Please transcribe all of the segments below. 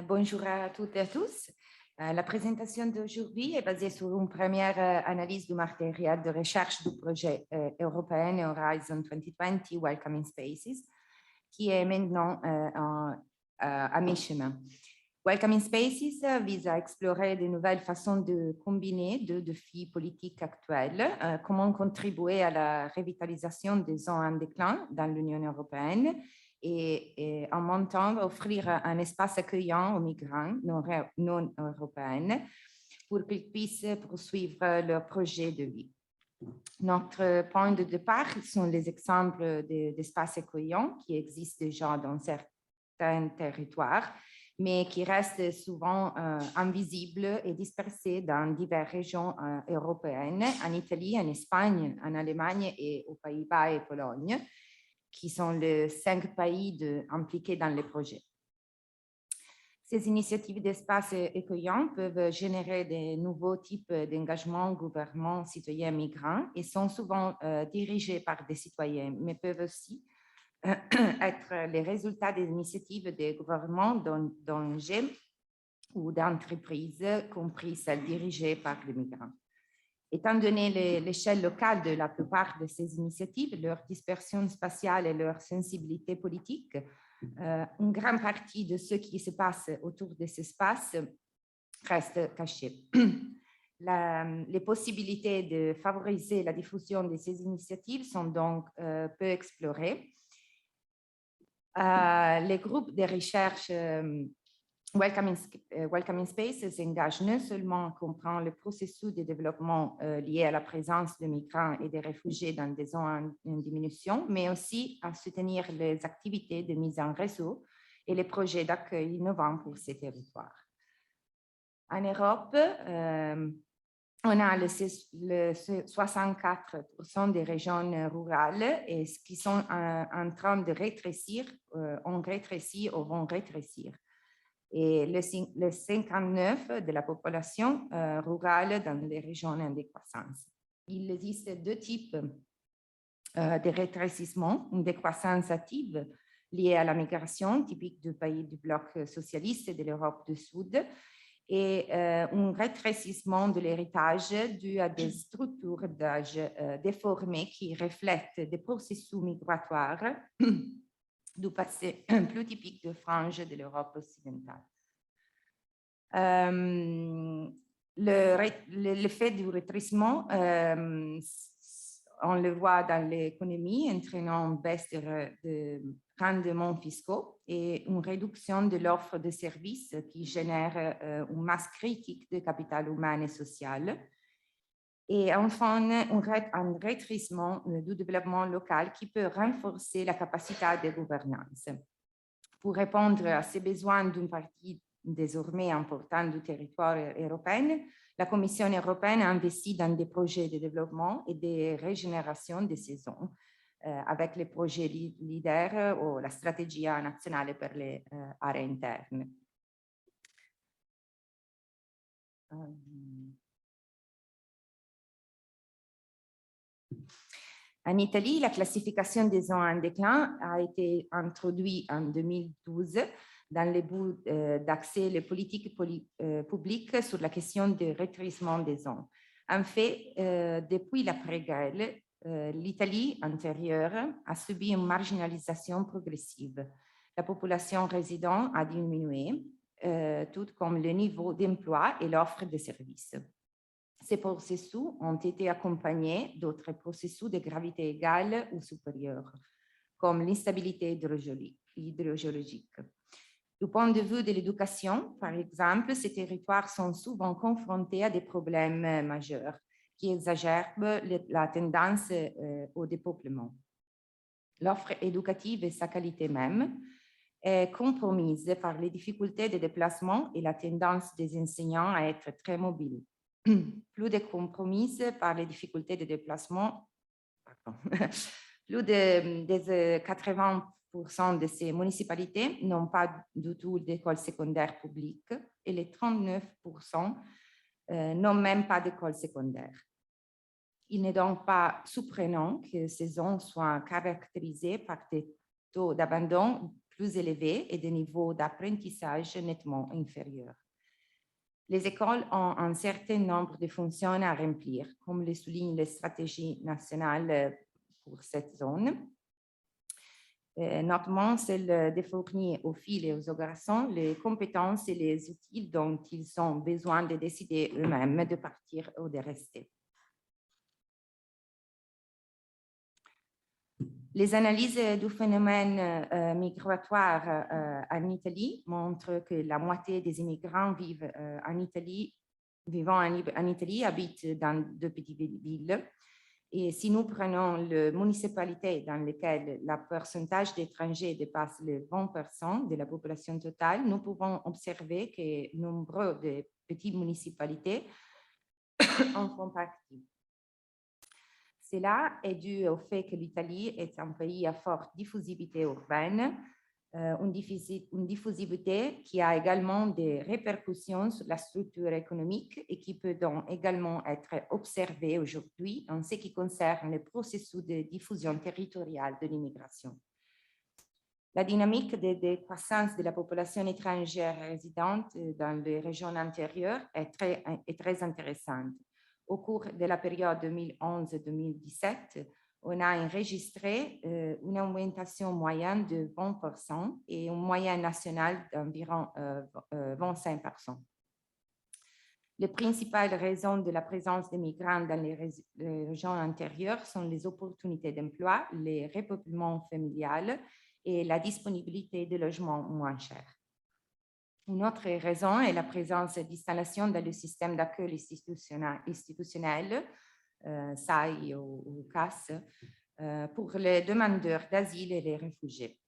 Bonjour à toutes et à tous. La présentation d'aujourd'hui est basée sur une première analyse du matériel de recherche du projet européen Horizon 2020 Welcoming Spaces, qui est maintenant à mi-chemin. Welcoming Spaces vise à explorer de nouvelles façons de combiner deux défis politiques actuels, comment contribuer à la revitalisation des zones en déclin dans l'Union européenne et en même temps offrir un espace accueillant aux migrants non européens pour qu'ils puissent poursuivre leur projet de vie. Notre point de départ sont les exemples d'espaces accueillants qui existent déjà dans certains territoires, mais qui restent souvent invisibles et dispersés dans diverses régions européennes, en Italie, en Espagne, en Allemagne et aux Pays-Bas et Pologne, qui sont les 5 pays impliqués dans le projet. Ces initiatives d'espace accueillants peuvent générer de nouveaux types d'engagement gouvernement citoyens migrants et sont souvent dirigés par des citoyens, mais peuvent aussi être les résultats des initiatives des gouvernements d'ONG ou d'entreprises, compris celles dirigées par les migrants. Étant donné l'échelle locale de la plupart de ces initiatives, leur dispersion spatiale et leur sensibilité politique, une grande partie de ce qui se passe autour de ces espaces reste cachée. Les possibilités de favoriser la diffusion de ces initiatives sont donc peu explorées. Les groupes de recherche Welcoming Spaces engage non seulement à comprendre le processus de développement lié à la présence de migrants et de réfugiés dans des zones en diminution, mais aussi à soutenir les activités de mise en réseau et les projets d'accueil innovants pour ces territoires. En Europe, on a le 64% des régions rurales et qui sont en train de rétrécir, ont rétréci ou vont rétrécir. Et le 59% de la population rurale dans les régions en décroissance. Il existe deux types de rétrécissement, une décroissance active liée à la migration, typique du pays du bloc socialiste et de l'Europe du Sud, et un rétrécissement de l'héritage dû à des structures d'âge déformées qui reflètent des processus migratoires du passé plus typique de franges de l'Europe occidentale. L'effet du rétrécissement, on le voit dans l'économie, entraînant une baisse de rendements fiscaux et une réduction de l'offre de services qui génère une masse critique de capital humain et social. Et enfin, un rétrécissement du développement local qui peut renforcer la capacité de gouvernance. Pour répondre à ces besoins d'une partie désormais importante du territoire européen, la Commission européenne a investi dans des projets de développement et de régénération des saisons, avec les projets leaders ou la stratégie nationale pour les aree internes. En Italie, la classification des zones en déclin a été introduite en 2012 dans le but d'axer les politiques publiques sur la question du rétrécissement des zones. En fait, depuis l'après-guerre, l'Italie antérieure a subi une marginalisation progressive. La population résidente a diminué, tout comme le niveau d'emploi et l'offre de services. Ces processus ont été accompagnés d'autres processus de gravité égale ou supérieure, comme l'instabilité hydrogéologique. Du point de vue de l'éducation, par exemple, ces territoires sont souvent confrontés à des problèmes majeurs qui exagèrent la tendance au dépeuplement. L'offre éducative et sa qualité même est compromise par les difficultés de déplacement et la tendance des enseignants à être très mobiles. Plus de compromises par les difficultés de déplacement, plus de 80% de ces municipalités n'ont pas du tout d'école secondaire publique et les 39% n'ont même pas d'école secondaire. Il n'est donc pas surprenant que ces zones soient caractérisées par des taux d'abandon plus élevés et des niveaux d'apprentissage nettement inférieurs. Les écoles ont un certain nombre de fonctions à remplir, comme le souligne la stratégie nationale pour cette zone. Notamment celle de fournir aux filles et aux garçons les compétences et les outils dont ils ont besoin de décider eux-mêmes de partir ou de rester. Les analyses du phénomène migratoire en Italie montrent que la moitié des immigrants vivant en Italie habitent dans de petites villes. Et si nous prenons les municipalités dans lesquelles le pourcentage d'étrangers dépasse les 20% de la population totale, nous pouvons observer que nombre de petites municipalités en font partie. Cela est dû au fait que l'Italie est un pays à forte diffusivité urbaine, une diffusivité qui a également des répercussions sur la structure économique et qui peut donc également être observée aujourd'hui en ce qui concerne le processus de diffusion territoriale de l'immigration. La dynamique de décroissance de la population étrangère résidente dans les régions antérieures est très intéressante. Au cours de la période 2011-2017, on a enregistré une augmentation moyenne de 20% et une moyenne nationale d'environ 25%. Les principales raisons de la présence des migrants dans les régions antérieures sont les opportunités d'emploi, les repeuplements familiales et la disponibilité de logements moins chers. Une autre raison est la présence d'installations dans le système d'accueil institutionnel, SAI ou CAS, pour les demandeurs d'asile et les réfugiés.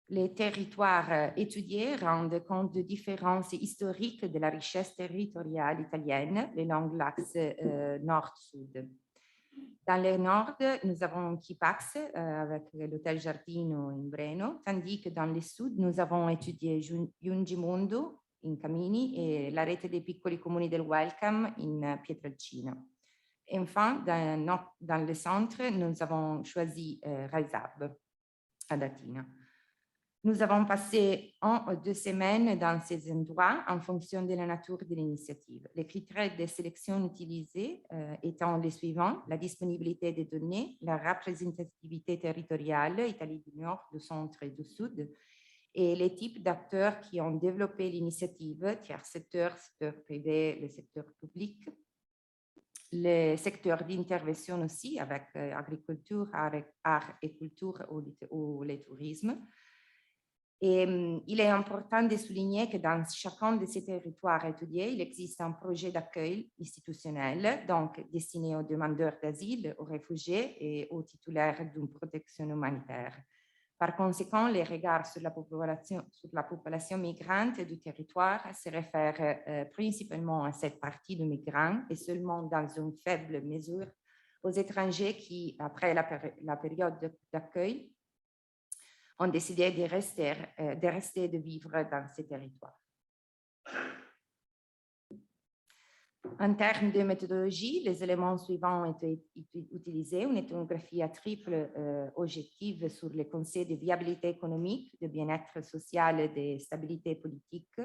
Les territoires étudiés rendent compte de différences historiques de la richesse territoriale italienne, les longs axes nord-sud. Dans le nord, nous avons Chipax avec l'hôtel Giardino in Breno, tandis que dans le sud, nous avons étudié Jungimundo in Camini et la rete dei piccoli comuni del Welcome in Pietrelcina. Enfin, dans le centre, nous avons choisi Raisab à Latina. Nous avons passé 1 ou 2 semaines dans ces endroits en fonction de la nature de l'initiative. Les critères de sélection utilisés étant les suivants: la disponibilité des données, la représentativité territoriale, Italie du Nord, du Centre et du Sud, et les types d'acteurs qui ont développé l'initiative, tiers secteur privé, le secteur public, les secteurs d'intervention aussi avec agriculture, art et culture ou le tourisme. Et il est important de souligner que dans chacun de ces territoires étudiés, il existe un projet d'accueil institutionnel, donc destiné aux demandeurs d'asile, aux réfugiés et aux titulaires d'une protection humanitaire. Par conséquent, les regards sur la population migrante du territoire se réfèrent principalement à cette partie de migrants et seulement dans une faible mesure aux étrangers qui, après la période d'accueil, ont décidé de rester et de vivre dans ces territoires. En termes de méthodologie, les éléments suivants ont été utilisés: une ethnographie à triple objectif sur les conseils de viabilité économique, de bien-être social et de stabilité politique,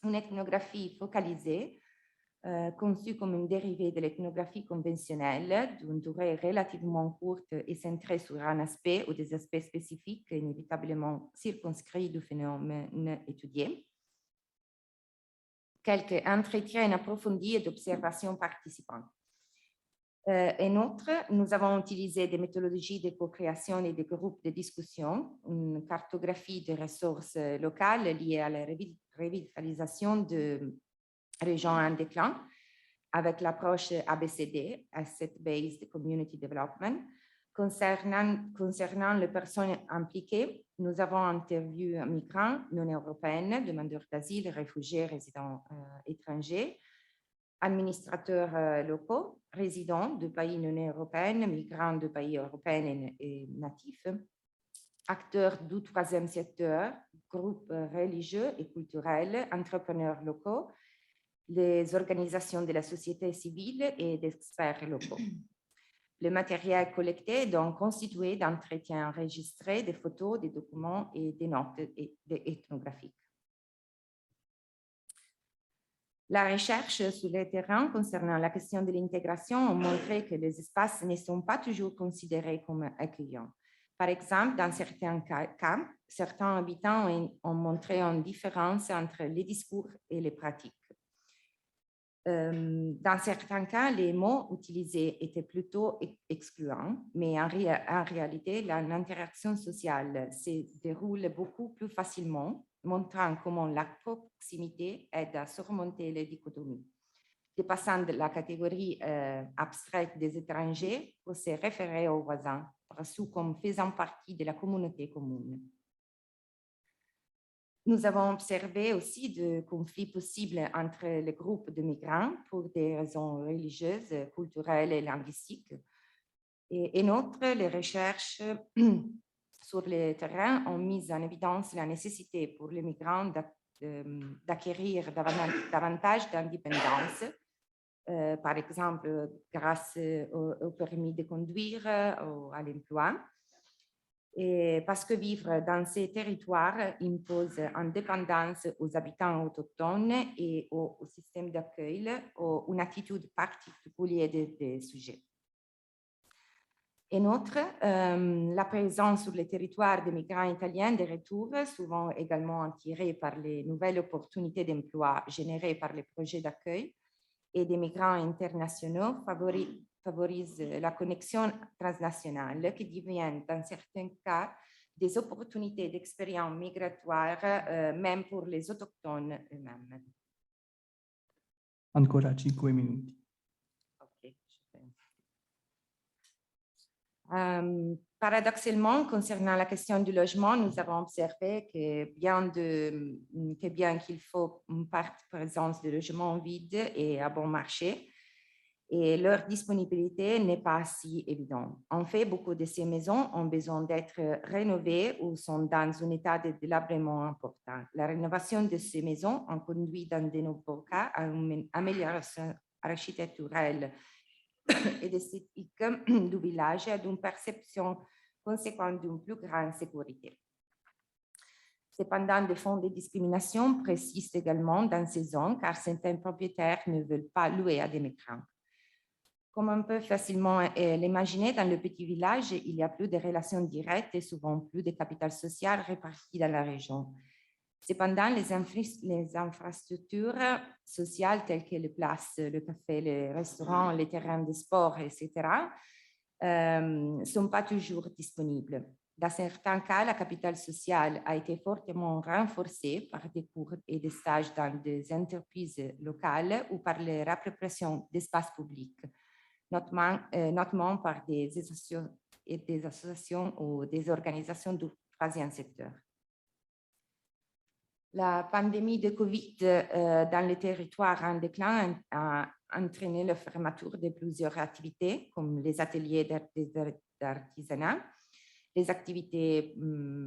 une ethnographie focalisée, conçue comme une dérivée de l'ethnographie conventionnelle d'une durée relativement courte et centrée sur un aspect ou des aspects spécifiques inévitablement circonscrits du phénomène étudié. Quelques entretiens approfondis et d'observations participantes. En outre, nous avons utilisé des méthodologies de co-création et des groupes de discussion, une cartographie des ressources locales liées à la revitalisation de régions en déclin, avec l'approche ABCD, Asset-Based Community Development. Concernant les personnes impliquées, nous avons interviewé migrants non européens, demandeurs d'asile, réfugiés, résidents étrangers, administrateurs locaux, résidents de pays non européens, migrants de pays européens et natifs, acteurs du troisième secteur, groupes religieux et culturels, entrepreneurs locaux, les organisations de la société civile et d'experts locaux. Le matériel collecté est donc constitué d'entretiens enregistrés, des photos, des documents et des notes ethnographiques. La recherche sur le terrain concernant la question de l'intégration a montré que les espaces ne sont pas toujours considérés comme accueillants. Par exemple, dans certains cas, certains habitants ont montré une différence entre les discours et les pratiques. Dans certains cas, les mots utilisés étaient plutôt excluants, mais en réalité, l'interaction sociale se déroule beaucoup plus facilement, montrant comment la proximité aide à surmonter les dichotomies, dépassant de la catégorie abstraite des étrangers pour se référer aux voisins, perçus comme faisant partie de la communauté commune. Nous avons observé aussi de conflits possibles entre les groupes de migrants pour des raisons religieuses, culturelles et linguistiques. Et en outre, les recherches sur le terrain ont mis en évidence la nécessité pour les migrants d'acquérir davantage d'indépendance, par exemple grâce au permis de conduire ou à l'emploi. Et parce que vivre dans ces territoires impose une dépendance aux habitants autochtones et au système d'accueil ou une attitude particulière des sujets. En outre, la présence sur le territoire des migrants italiens de retour, souvent également attirés par les nouvelles opportunités d'emploi générées par les projets d'accueil et des migrants internationaux, favorise la connexion transnationale qui devient dans certains cas des opportunités d'expérience migratoire, même pour les autochtones eux-mêmes. Ancora 5 minuti. Okay. Paradoxalement, concernant la question du logement, nous avons observé que bien qu'il faut une forte présence de logements vides et à bon marché, et leur disponibilité n'est pas si évidente. En fait, beaucoup de ces maisons ont besoin d'être rénovées ou sont dans un état de délabrement important. La rénovation de ces maisons a conduit dans de nombreux cas à une amélioration architecturale et esthétique du village et à une perception conséquente d'une plus grande sécurité. Cependant, des fonds de discrimination persistent également dans ces zones car certains propriétaires ne veulent pas louer à des migrants. Comme on peut facilement l'imaginer, dans le petit village, il y a plus de relations directes et souvent plus de capital social réparti dans la région. Cependant, les infrastructures sociales telles que les places, le café, les restaurants, les terrains de sport, etc., ne sont pas toujours disponibles. Dans certains cas, la capitale sociale a été fortement renforcée par des cours et des stages dans des entreprises locales ou par les réappropriations d'espaces publics, notamment par des associations ou des organisations du troisième secteur. La pandémie de Covid dans les territoires en déclin a entraîné la fermeture de plusieurs activités, comme les ateliers d'artisanat, les activités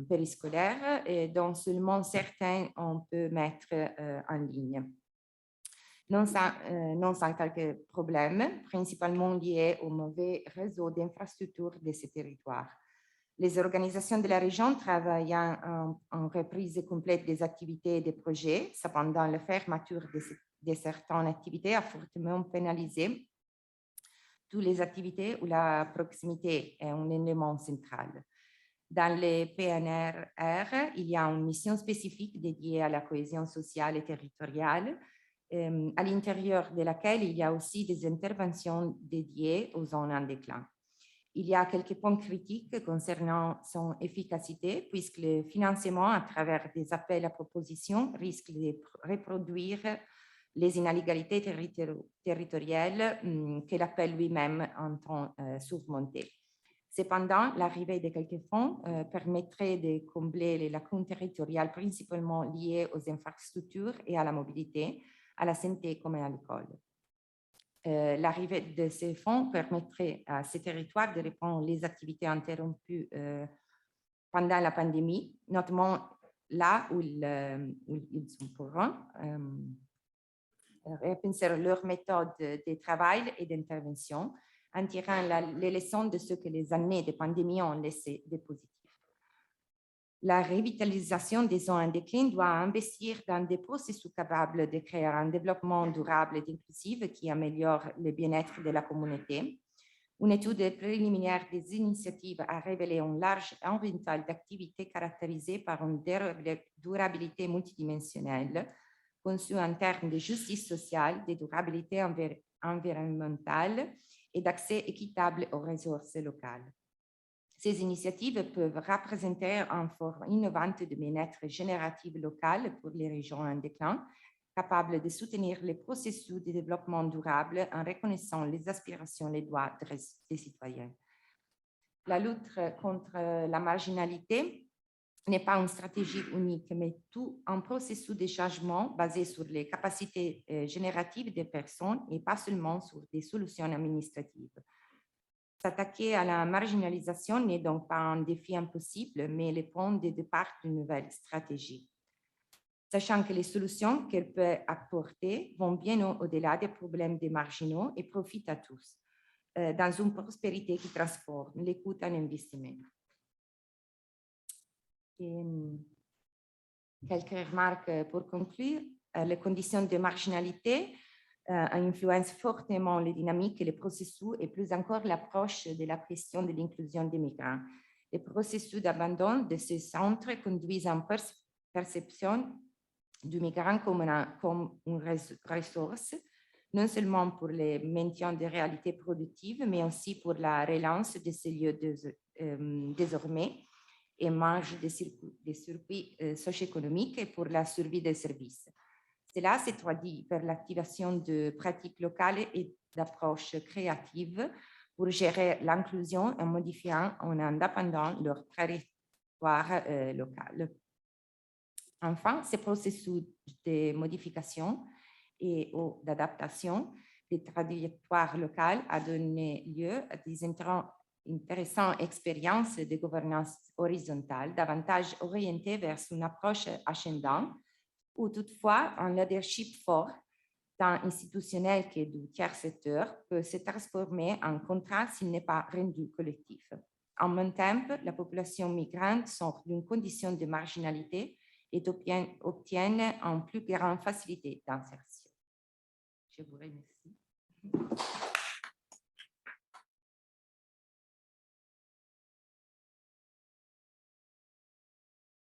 périscolaires, dont seulement certains on peut mettre en ligne. Non sans quelques problèmes, principalement liés au mauvais réseau d'infrastructures de ces territoires. Les organisations de la région travaillant en reprise complète des activités et des projets. Cependant, la fermeture de certaines activités a fortement pénalisé toutes les activités où la proximité est un élément central. Dans les PNRR, il y a une mission spécifique dédiée à la cohésion sociale et territoriale, à l'intérieur de laquelle il y a aussi des interventions dédiées aux zones en déclin. Il y a quelques points critiques concernant son efficacité, puisque le financement à travers des appels à propositions risque de reproduire les inégalités territoriales que l'appel lui-même entend surmonter. Cependant, l'arrivée de quelques fonds permettrait de combler les lacunes territoriales principalement liées aux infrastructures et à la mobilité, à la santé comme à l'école. L'arrivée de ces fonds permettrait à ces territoires de reprendre les activités interrompues pendant la pandémie, notamment là où ils sont pourront, repenser leur méthode de travail et d'intervention, en tirant les leçons de ce que les années de pandémie ont laissé de positif. La revitalisation des zones en déclin doit investir dans des processus capables de créer un développement durable et inclusif qui améliore le bien-être de la communauté. Une étude préliminaire des initiatives a révélé un large éventail d'activités caractérisées par une durabilité multidimensionnelle, conçue en termes de justice sociale, de durabilité environnementale et d'accès équitable aux ressources locales. Ces initiatives peuvent représenter une forme innovante de bien-être génératif local pour les régions en déclin, capables de soutenir les processus de développement durable en reconnaissant les aspirations et les droits des citoyens. La lutte contre la marginalité n'est pas une stratégie unique, mais tout un processus de changement basé sur les capacités génératives des personnes et pas seulement sur des solutions administratives. S'attaquer à la marginalisation n'est donc pas un défi impossible, mais le point de départ d'une nouvelle stratégie. Sachant que les solutions qu'elle peut apporter vont bien au-delà des problèmes des marginaux et profitent à tous, dans une prospérité qui transforme l'écoute en investissement. Quelques remarques pour conclure. Les conditions de marginalité influencent fortement les dynamiques et les processus et plus encore l'approche de la question de l'inclusion des migrants. Les processus d'abandon de ces centres conduisent à une perception du migrant comme une ressource, non seulement pour le maintien des réalités productives, mais aussi pour la relance de ces lieux désormais et marge des circuits socio-économiques et pour la survie des services. Cela se traduit par l'activation de pratiques locales et d'approches créatives pour gérer l'inclusion en modifiant en indépendant leur territoire local. Enfin, ces processus de modification et d'adaptation des trajectoires locales a donné lieu à des intéressantes expériences de gouvernance horizontale, davantage orientées vers une approche ascendante, où toutefois un leadership fort, tant institutionnel que du tiers-secteur, peut se transformer en contrat s'il n'est pas rendu collectif. En même temps, la population migrante sort d'une condition de marginalité et obtiennent une plus grande facilité d'insertion. Je vous remercie.